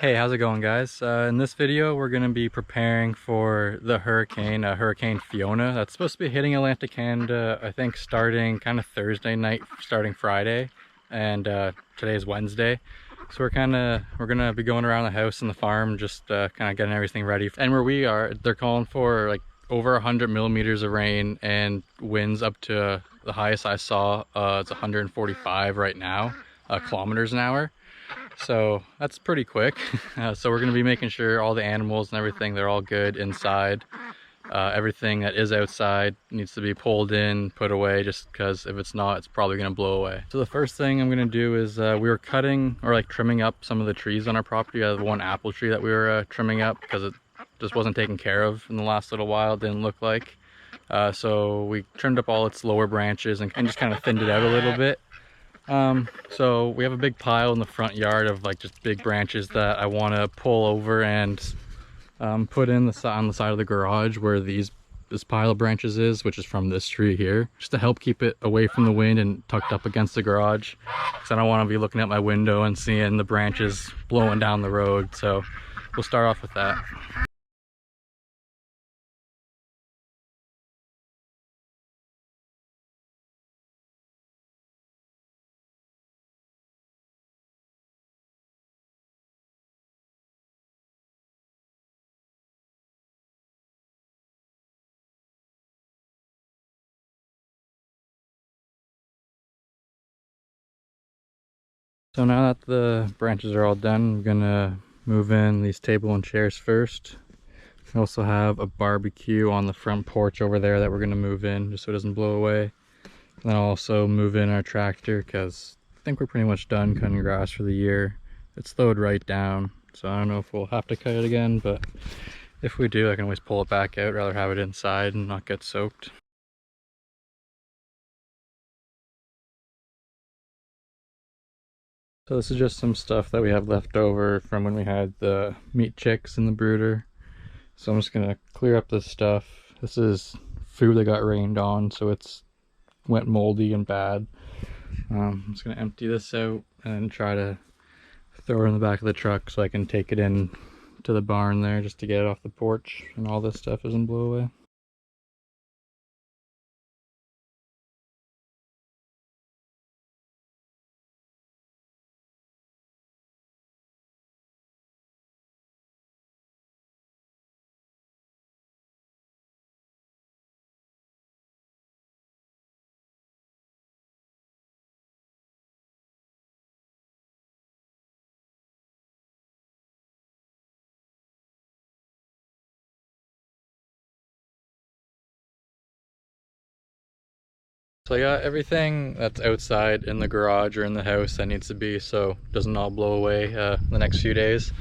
Hey, how's it going, guys? In this video, we're going to be preparing for the hurricane, Hurricane Fiona. That's supposed to be hitting Atlantic Canada, I think, starting kind of Thursday night, starting Friday, and today's Wednesday. So we're going to be going around the house and the farm, just kind of getting everything ready. And where we are, they're calling for like over 100 millimeters of rain and winds up to the highest I saw. It's 145 right now, kilometers an hour. So that's pretty quick. So we're going to be making sure all the animals and everything, they're all good inside. Everything that is outside needs to be pulled in, put away, just because if it's not, it's probably going to blow away. So the first thing I'm going to do is we were cutting or like trimming up some of the trees on our property. I have one apple tree that we were trimming up because it just wasn't taken care of in the last little while. It didn't look like. So we trimmed up all its lower branches and just kind of thinned it out a little bit. So we have a big pile in the front yard of like just big branches that I want to pull over and put in on the side of the garage where this pile of branches is, which is from this tree here, just to help keep it away from the wind and tucked up against the garage, because I don't want to be looking at my window and seeing the branches blowing down the road. So we'll start off with that. So now that the branches are all done, I'm gonna move in these table and chairs first. We also have a barbecue on the front porch over there that we're gonna move in just so it doesn't blow away. And then I'll also move in our tractor because I think we're pretty much done cutting grass for the year. It's slowed right down, so I don't know if we'll have to cut it again, but if we do, I can always pull it back out. Rather have it inside and not get soaked. So this is just some stuff that we have left over from when we had the meat chicks in the brooder. So I'm just gonna clear up this stuff. This is food that got rained on, so it's went moldy and bad. I'm just gonna empty this out and try to throw it in the back of the truck so I can take it in to the barn there just to get it off the porch and all this stuff doesn't blow away. So I got everything that's outside in the garage or in the house that needs to be, so it doesn't all blow away the next few days.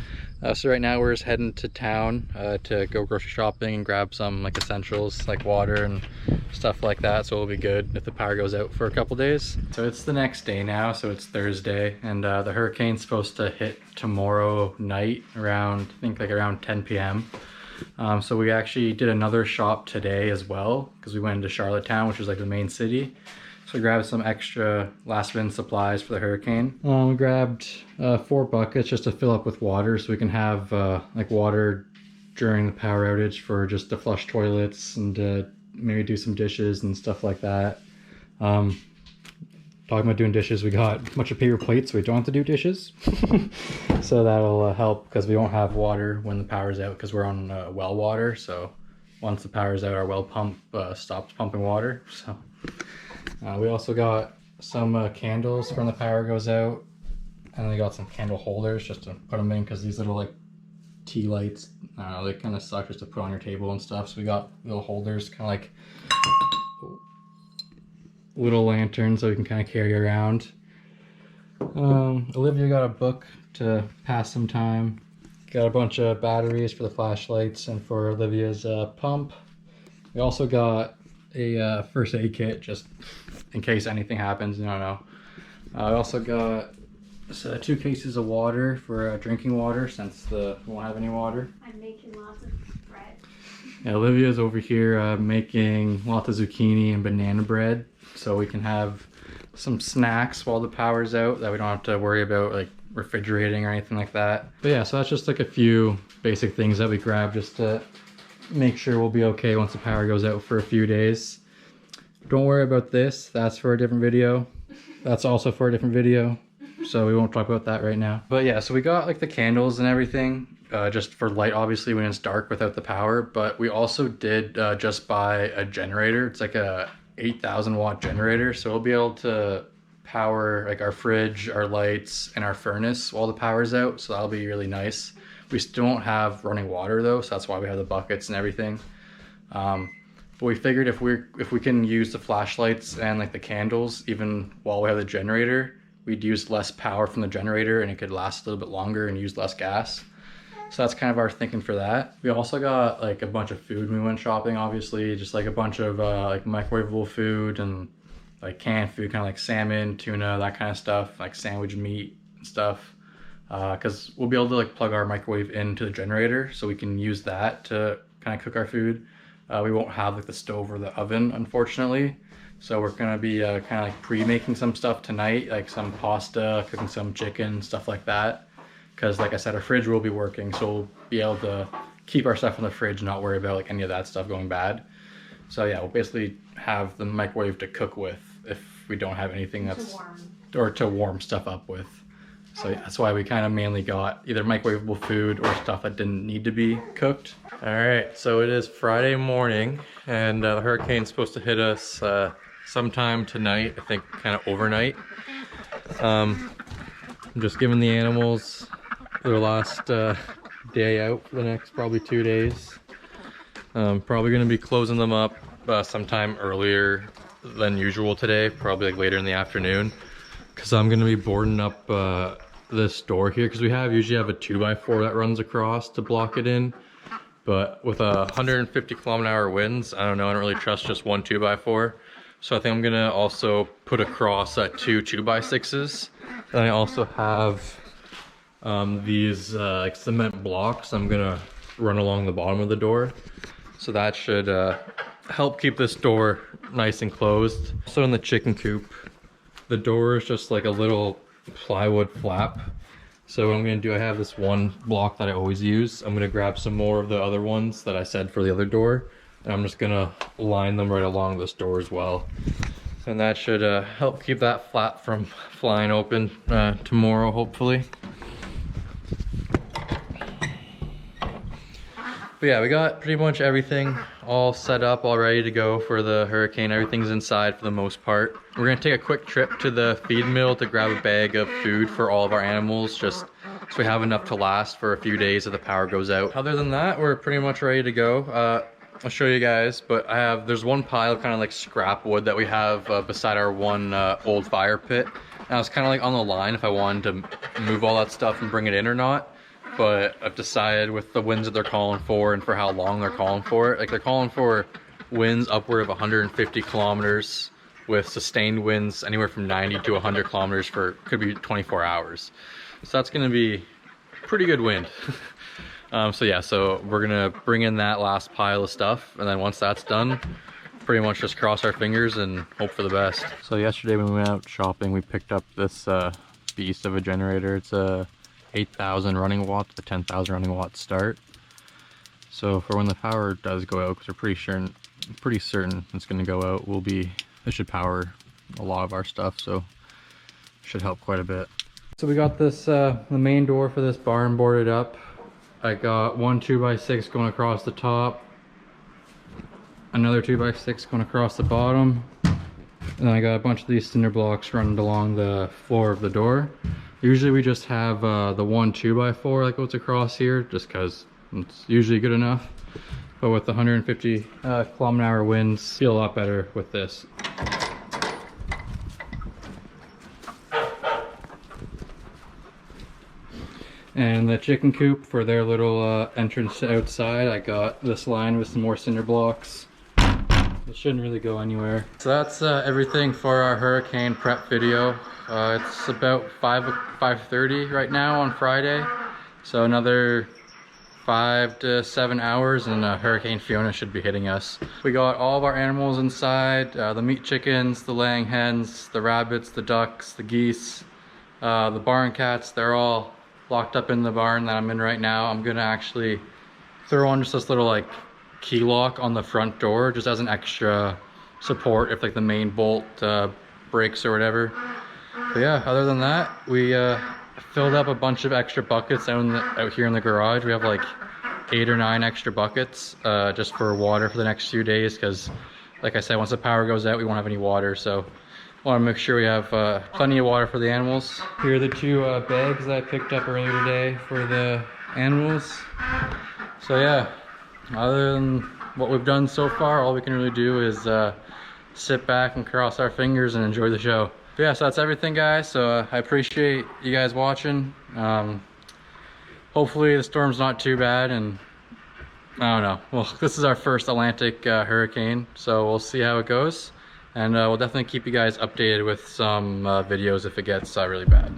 So right now we're just heading to town to go grocery shopping and grab some like essentials like water and stuff like that, so it'll be good if the power goes out for a couple days. So it's the next day now, so it's Thursday, and the hurricane's supposed to hit tomorrow night around, I think like around 10 p.m. So we actually did another shop today as well because we went into Charlottetown, which is like the main city. So we grabbed some extra last minute supplies for the hurricane. We grabbed 4 buckets just to fill up with water so we can have like water during the power outage for just to flush toilets and maybe do some dishes and stuff like that. Talking about doing dishes, we got a bunch of paper plates so we don't have to do dishes. So that'll help because we won't have water when the power's out because we're on well water. So once the power's out, our well pump stops pumping water. So we also got some candles when the power goes out, and then we got some candle holders just to put them in because these little like tea lights, they kind of suck just to put on your table and stuff. So we got little holders, kind of like little lantern so we can kind of carry around. Olivia got a book to pass some time. Got a bunch of batteries for the flashlights and for Olivia's pump. We also got a first aid kit just in case anything happens, I don't know. We also got 2 cases of water for drinking water since we won't have any water. I'm making lots of bread. Yeah, Olivia's over here making lots of zucchini and banana bread so we can have some snacks while the power's out that we don't have to worry about like refrigerating or anything like that. But yeah, so that's just like a few basic things that we grabbed just to make sure we'll be okay once the power goes out for a few days. Don't worry about this, that's for a different video. That's also for a different video, so we won't talk about that right now. But yeah, so we got like the candles and everything, just for light obviously when it's dark without the power, but we also did just buy a generator. It's like a 8,000 watt generator, so we'll be able to power like our fridge, our lights, and our furnace while the power's out, so that'll be really nice. We still don't have running water though, so that's why we have the buckets and everything. But we figured if we can use the flashlights and like the candles even while we have the generator, we'd use less power from the generator and it could last a little bit longer and use less gas. So that's kind of our thinking for that. We also got like a bunch of food when we went shopping, obviously, just like a bunch of like microwavable food and like canned food, kind of like salmon, tuna, that kind of stuff, like sandwich meat and stuff. Because we'll be able to like plug our microwave into the generator so we can use that to kind of cook our food. We won't have like the stove or the oven, unfortunately. So we're gonna be kind of like pre-making some stuff tonight, like some pasta, cooking some chicken, stuff like that. Because like I said, our fridge will be working, so we'll be able to keep our stuff in the fridge, not worry about like any of that stuff going bad. So yeah, we'll basically have the microwave to cook with if we don't have anything that's to warm stuff up with. So yeah, that's why we kind of mainly got either microwavable food or stuff that didn't need to be cooked. All right, so it is Friday morning, and the hurricane's supposed to hit us sometime tonight, I think kind of overnight. I'm just giving the animals their last day out for the next probably 2 days. Probably gonna be closing them up sometime earlier than usual today, probably like later in the afternoon, because I'm gonna be boarding up this door here, because we usually have a 2x4 that runs across to block it in. But with 150 km/h winds, I don't know, I don't really trust just one 2x4. So I think I'm gonna also put across 2 2x6s. And I also have these like cement blocks I'm gonna run along the bottom of the door. So that should help keep this door nice and closed. So in the chicken coop, the door is just like a little plywood flap. So what I'm gonna do, I have this one block that I always use. I'm gonna grab some more of the other ones that I said for the other door, and I'm just gonna line them right along this door as well. And that should help keep that flap from flying open tomorrow, hopefully. But yeah, we got pretty much everything all set up, all ready to go for the hurricane. Everything's inside for the most part. We're gonna take a quick trip to the feed mill to grab a bag of food for all of our animals, just so we have enough to last for a few days if the power goes out. Other than that, we're pretty much ready to go. I'll show you guys, but there's one pile of kind of like scrap wood that we have beside our one old fire pit. And I was kind of like on the line if I wanted to move all that stuff and bring it in or not. But I've decided with the winds that they're calling for and for how long they're calling for it, like they're calling for winds upward of 150 kilometers with sustained winds anywhere from 90 to 100 kilometers for, could be 24 hours. So that's gonna be pretty good wind. So yeah, so we're gonna bring in that last pile of stuff, and then once that's done, pretty much just cross our fingers and hope for the best. So yesterday when we went out shopping, we picked up this beast of a generator. It's a 8,000 running watts to 10,000 running watts start. So for when the power does go out, because we're pretty certain it's going to go out, it should power a lot of our stuff, so it should help quite a bit. So we got this the main door for this barn boarded up. I got one 2x6 going across the top, another 2x6 going across the bottom, and then I got a bunch of these cinder blocks running along the floor of the door. Usually we just have the one 2x4 that goes across here, just because it's usually good enough. But with the 150 km/h winds, feel a lot better with this. And the chicken coop for their little entrance outside, I got this line with some more cinder blocks. It shouldn't really go anywhere. So that's everything for our hurricane prep video. It's about 5:30 right now on Friday. So another 5 to 7 hours and Hurricane Fiona should be hitting us. We got all of our animals inside, the meat chickens, the laying hens, the rabbits, the ducks, the geese, The barn cats, they're all locked up in the barn that I'm in right now. I'm gonna actually throw on just this little like key lock on the front door just as an extra support if like the main bolt breaks or whatever. But yeah, other than that, we filled up a bunch of extra buckets out here in the garage. We have like 8 or 9 extra buckets just for water for the next few days, because like I said, once the power goes out we won't have any water, so I want to make sure we have plenty of water for the animals. Here are the 2 bags that I picked up earlier today for the animals. So yeah, other than what we've done so far, all we can really do is sit back and cross our fingers and enjoy the show. But yeah, so that's everything, guys. So I appreciate you guys watching. Hopefully the storm's not too bad, and I don't know. Well, this is our first Atlantic hurricane, so we'll see how it goes. And we'll definitely keep you guys updated with some videos if it gets really bad.